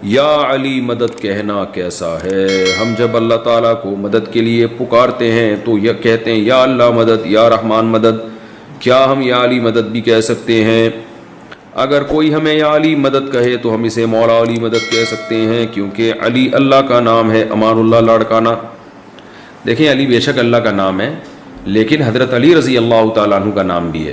یا علی مدد کہنا کیسا ہے؟ ہم جب اللہ تعالیٰ کو مدد کے لیے پکارتے ہیں تو یہ کہتے ہیں یا اللہ مدد، یا رحمان مدد، کیا ہم یا علی مدد بھی کہہ سکتے ہیں؟ اگر کوئی ہمیں یا علی مدد کہے تو ہم اسے مولا علی مدد کہہ سکتے ہیں، کیونکہ علی اللہ کا نام ہے، امان اللہ لاڑکانہ۔ دیکھیں علی بے شک اللہ کا نام ہے، لیکن حضرت علی رضی اللہ تعالیٰ عنہ کا نام بھی ہے۔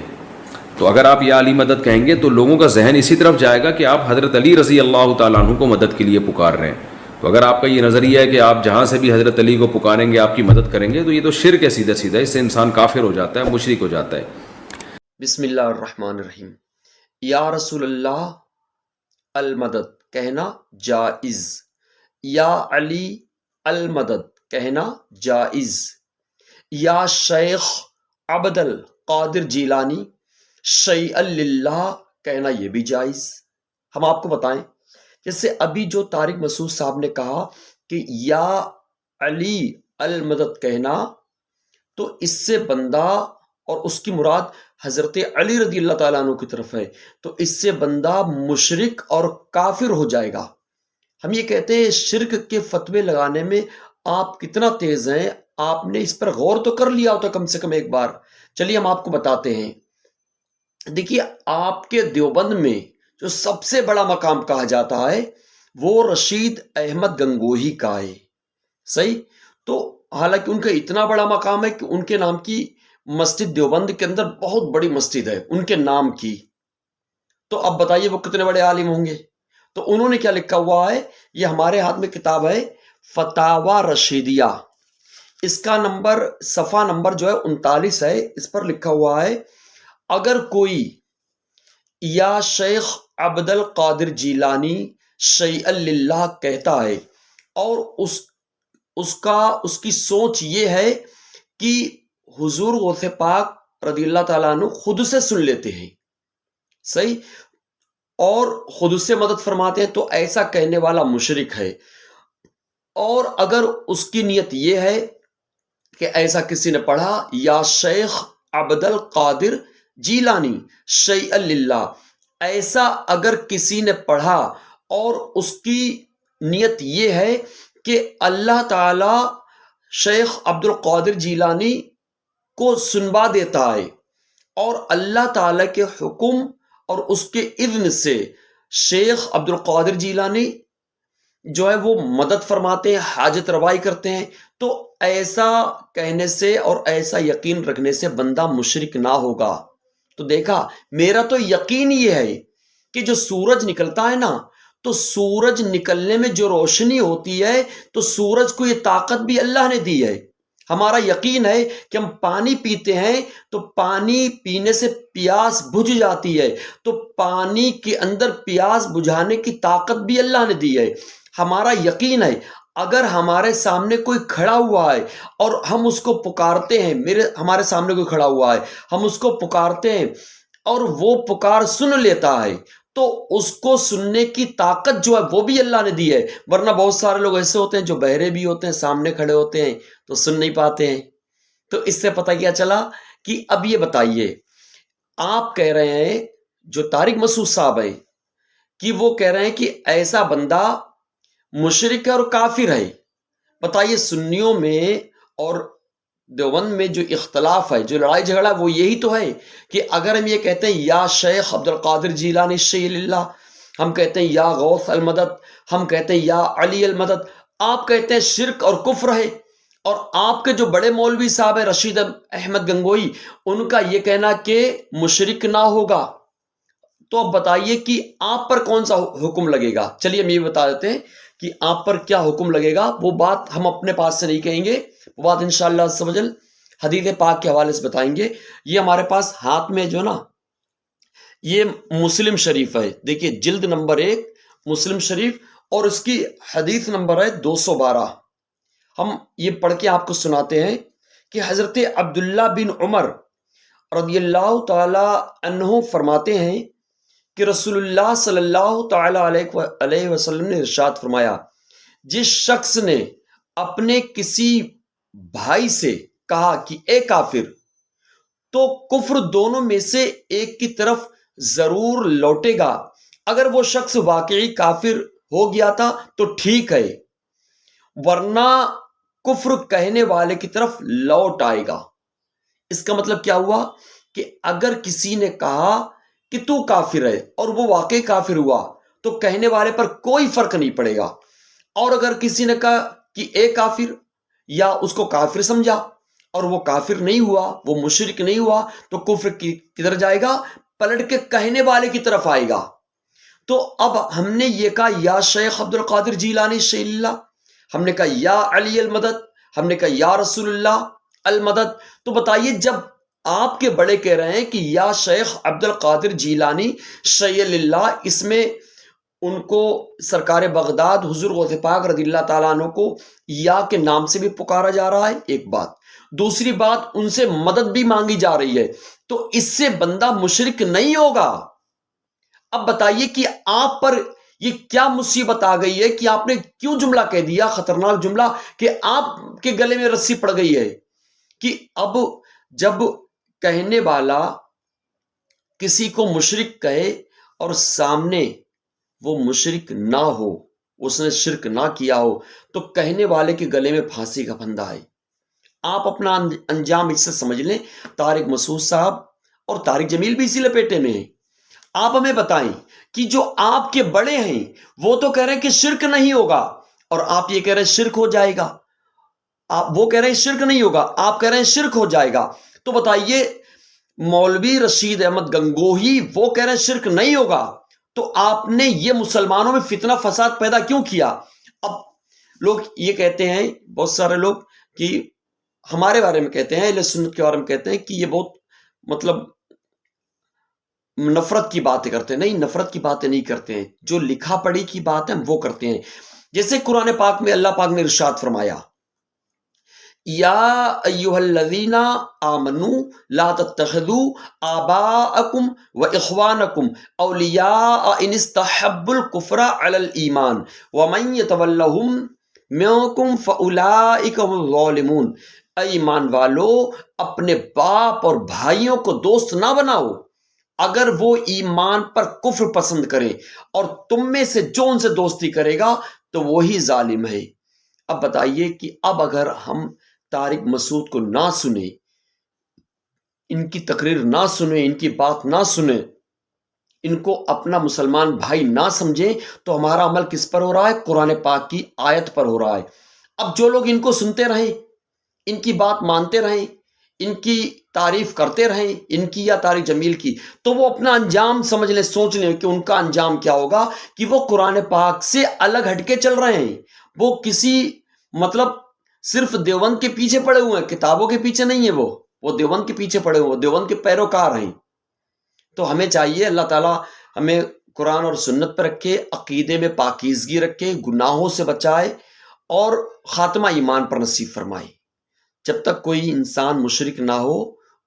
تو اگر آپ یا علی مدد کہیں گے تو لوگوں کا ذہن اسی طرف جائے گا کہ آپ حضرت علی رضی اللہ تعالیٰ عنہ کو مدد کے لیے پکار رہے ہیں۔ تو اگر آپ کا یہ نظریہ ہے کہ آپ جہاں سے بھی حضرت علی کو پکاریں گے آپ کی مدد کریں گے، تو یہ تو شرک ہے سیدھا سیدھا، اس سے انسان کافر ہو جاتا ہے، مشرک ہو جاتا ہے۔ بسم اللہ الرحمن الرحیم۔ یا رسول اللہ المدد کہنا جائز، یا علی المدد کہنا جائز، یا شیخ عبد القادر جیلانی شیئا للہ کہنا یہ بھی جائز۔ ہم آپ کو بتائیں، جیسے ابھی جو طارق مسعود صاحب نے کہا کہ یا علی المدد کہنا، تو اس سے بندہ، اور اس کی مراد حضرت علی رضی اللہ تعالیٰ عنہ کی طرف ہے، تو اس سے بندہ مشرک اور کافر ہو جائے گا۔ ہم یہ کہتے ہیں شرک کے فتوے لگانے میں آپ کتنا تیز ہیں، آپ نے اس پر غور تو کر لیا ہوتا کم سے کم ایک بار۔ چلیے ہم آپ کو بتاتے ہیں۔ دیکھیے آپ کے دیوبند میں جو سب سے بڑا مقام کہا جاتا ہے وہ رشید احمد گنگوہی کا ہے، صحیح؟ تو حالانکہ ان کا اتنا بڑا مقام ہے کہ ان کے نام کی مسجد دیوبند کے اندر بہت بڑی مسجد ہے ان کے نام کی۔ تو اب بتائیے وہ کتنے بڑے عالم ہوں گے۔ تو انہوں نے کیا لکھا ہوا ہے، یہ ہمارے ہاتھ میں کتاب ہے فتاوی رشیدیہ، اس کا نمبر صفحہ نمبر جو ہے 39 ہے، اس پر لکھا ہوا ہے اگر کوئی یا شیخ عبد القادر جیلانی شیئا للہ کہتا ہے اور اس کی سوچ یہ ہے کہ حضور غوث پاک رضی اللہ تعالیٰ عنہ خود سے سن لیتے ہیں، صحیح، اور خود سے مدد فرماتے ہیں، تو ایسا کہنے والا مشرک ہے۔ اور اگر اس کی نیت یہ ہے کہ ایسا کسی نے پڑھا یا شیخ عبد القادر جیلانی شیئا للہ، ایسا اگر کسی نے پڑھا اور اس کی نیت یہ ہے کہ اللہ تعالی شیخ عبد القادر جیلانی کو سنوا دیتا ہے، اور اللہ تعالی کے حکم اور اس کے اذن سے شیخ عبد القادر جیلانی جو ہے وہ مدد فرماتے ہیں، حاجت روائی کرتے ہیں، تو ایسا کہنے سے اور ایسا یقین رکھنے سے بندہ مشرک نہ ہوگا۔ تو دیکھا، میرا تو یقین یہ ہے کہ جو سورج نکلتا ہے نا، تو سورج نکلنے میں جو روشنی ہوتی ہے، تو سورج کو یہ طاقت بھی اللہ نے دی ہے۔ ہمارا یقین ہے کہ ہم پانی پیتے ہیں تو پانی پینے سے پیاس بجھ جاتی ہے، تو پانی کے اندر پیاس بجھانے کی طاقت بھی اللہ نے دی ہے۔ ہمارا یقین ہے اگر ہمارے سامنے کوئی کھڑا ہوا ہے اور ہم اس کو پکارتے ہیں، ہمارے سامنے کوئی کھڑا ہوا ہے، ہم اس کو پکارتے ہیں اور وہ پکار سن لیتا ہے، تو اس کو سننے کی طاقت جو ہے وہ بھی اللہ نے دی ہے۔ ورنہ بہت سارے لوگ ایسے ہوتے ہیں جو بہرے بھی ہوتے ہیں، سامنے کھڑے ہوتے ہیں تو سن نہیں پاتے ہیں۔ تو اس سے پتہ کیا چلا کہ اب یہ بتائیے، آپ کہہ رہے ہیں جو طارق مسعود صاحب ہے کہ وہ کہہ رہے ہیں کہ ایسا بندہ مشرک ہے اور کافر ہے۔ بتائیے سنیوں میں اور دیوبند میں جو اختلاف ہے، جو لڑائی جھگڑا ہے، وہ یہی تو ہے کہ اگر ہم یہ کہتے ہیں یا شیخ عبد القادر جیلانی شیئا للہ، ہم کہتے ہیں یا غوث المدد، ہم کہتے ہیں یا علی المدد، آپ کہتے ہیں شرک اور کفر ہے، اور آپ کے جو بڑے مولوی صاحب ہیں رشید احمد گنگوئی، ان کا یہ کہنا کہ مشرک نہ ہوگا۔ تو اب بتائیے کہ آپ پر کون سا حکم لگے گا؟ چلیے ہم یہ بتا دیتے ہیں کہ آپ پر کیا حکم لگے گا۔ وہ بات ہم اپنے پاس سے نہیں کہیں گے، وہ بات انشاءاللہ عز و جل حدیث پاک کے حوالے سے بتائیں گے۔ یہ ہمارے پاس ہاتھ میں جو نا، یہ مسلم شریف ہے، دیکھیے جلد نمبر 1 مسلم شریف، اور اس کی حدیث نمبر ہے 212۔ ہم یہ پڑھ کے آپ کو سناتے ہیں کہ حضرت عبداللہ بن عمر رضی اللہ تعالی عنہ فرماتے ہیں کہ رسول اللہ صلی اللہ تعالی علیہ وسلم نے ارشاد فرمایا، جس شخص نے اپنے کسی بھائی سے کہا کہ اے کافر، تو کفر دونوں میں سے ایک کی طرف ضرور لوٹے گا۔ اگر وہ شخص واقعی کافر ہو گیا تھا تو ٹھیک ہے، ورنہ کفر کہنے والے کی طرف لوٹ آئے گا۔ اس کا مطلب کیا ہوا کہ اگر کسی نے کہا کہ تو کافر ہے اور وہ واقعی کافر ہوا تو کہنے والے پر کوئی فرق نہیں پڑے گا، اور اگر کسی نے کہا کہ اے کافر، یا اس کو کافر سمجھا اور وہ کافر نہیں ہوا، وہ مشرک نہیں ہوا، تو کفر کدھر جائے گا؟ پلٹ کے کہنے والے کی طرف آئے گا۔ تو اب ہم نے یہ کہا یا شیخ عبد القادر جیلانی شیخ اللہ، ہم نے کہا یا علی المدد، ہم نے کہا یا رسول اللہ المدد، تو بتائیے جب آپ کے بڑے کہہ رہے ہیں کہ یا شیخ عبد القادر جیلانی شیخ اللہ، اس میں ان کو سرکار بغداد حضور غوث پاک رضی اللہ تعالیٰ عنہ کو یا کے نام سے بھی پکارا جا رہا ہے، ایک بات، دوسری بات ان سے مدد بھی مانگی جا رہی ہے، تو اس سے بندہ مشرک نہیں ہوگا۔ اب بتائیے کہ آپ پر یہ کیا مصیبت آ گئی ہے کہ آپ نے کیوں جملہ کہہ دیا، خطرناک جملہ، کہ آپ کے گلے میں رسی پڑ گئی ہے کہ اب جب کہنے والا کسی کو مشرک کہے اور سامنے وہ مشرک نہ ہو، اس نے شرک نہ کیا ہو، تو کہنے والے کے گلے میں پھانسی کا پھندا ہے۔ آپ اپنا انجام اس سے سمجھ لیں۔ طارق مسعود صاحب اور طارق جمیل بھی اسی لپیٹے میں ہیں۔ آپ ہمیں بتائیں کہ جو آپ کے بڑے ہیں وہ تو کہہ رہے ہیں کہ شرک نہیں ہوگا، اور آپ یہ کہہ رہے ہیں شرک ہو جائے گا۔ وہ کہہ رہے ہیں شرک نہیں ہوگا، آپ کہہ رہے ہیں شرک ہو جائے گا۔ تو بتائیے مولوی رشید احمد گنگوہی وہ کہہ رہے ہیں شرک نہیں ہوگا، تو آپ نے یہ مسلمانوں میں فتنہ فساد پیدا کیوں کیا؟ اب لوگ یہ کہتے ہیں، بہت سارے لوگ، کہ ہمارے بارے میں کہتے ہیں، اہل سنت کے بارے میں کہتے ہیں کہ یہ بہت مطلب نفرت کی باتیں کرتے ہیں۔ نہیں، نفرت کی باتیں نہیں کرتے ہیں، جو لکھا پڑھی کی بات ہے وہ کرتے ہیں۔ جیسے قرآن پاک میں اللہ پاک نے ارشاد فرمایا، یا ایھا الذین آمنوا لا تتخذوا آباءکم واخوانکم اولیاء ان استحبوا الکفر علی الایمان ومن یتولہم منکم فاولئک هم الظالمون۔ اے ایمان والو، اپنے باپ اور بھائیوں کو دوست نہ بناؤ اگر وہ ایمان پر کفر پسند کریں، اور تم میں سے جو ان سے دوستی کرے گا تو وہی ظالم ہے۔ اب بتائیے کہ اب اگر ہم طارق مسعود کو نہ سنیں، ان کی تقریر نہ سنیں، ان کی بات نہ سنیں، ان کو اپنا مسلمان بھائی نہ سمجھیں، تو ہمارا عمل کس پر ہو رہا ہے؟ قرآن پاک کی آیت پر ہو رہا ہے۔ اب جو لوگ ان کو سنتے رہیں، ان کی بات مانتے رہیں، ان کی تعریف کرتے رہیں، ان کی یا طارق جمیل کی، تو وہ اپنا انجام سمجھ لیں، سوچ لیں کہ ان کا انجام کیا ہوگا، کہ وہ قرآن پاک سے الگ ہٹ کے چل رہے ہیں۔ وہ کسی مطلب صرف دیوبند کے پیچھے پڑے ہوئے ہیں، کتابوں کے پیچھے نہیں ہیں، وہ دیوبند کے پیچھے پڑے ہوئے، دیوبند کے پیروکار ہیں۔ تو ہمیں چاہیے اللہ تعالیٰ ہمیں قرآن اور سنت پر رکھے، عقیدے میں پاکیزگی رکھے، گناہوں سے بچائے، اور خاتمہ ایمان پر نصیب فرمائے۔ جب تک کوئی انسان مشرک نہ ہو،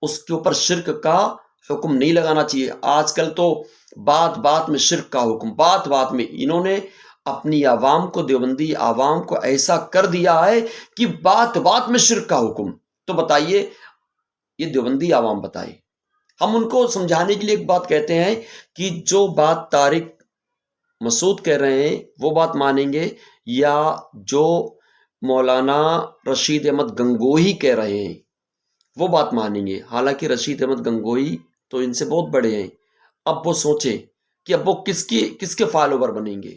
اس کے اوپر شرک کا حکم نہیں لگانا چاہیے۔ آج کل تو بات بات میں شرک کا حکم، بات بات میں انہوں نے اپنی عوام کو، دیوبندی عوام کو ایسا کر دیا ہے کہ بات بات میں شرک کا حکم۔ تو بتائیے، یہ دیوبندی عوام بتائے۔ ہم ان کو سمجھانے کے لیے ایک بات کہتے ہیں کہ جو بات طارق مسعود کہہ رہے ہیں وہ بات مانیں گے، یا جو مولانا رشید احمد گنگوہی کہہ رہے ہیں وہ بات مانیں گے۔ حالانکہ رشید احمد گنگوہی تو ان سے بہت بڑے ہیں۔ اب وہ سوچیں کہ اب وہ کس کے فالوور بنیں گے۔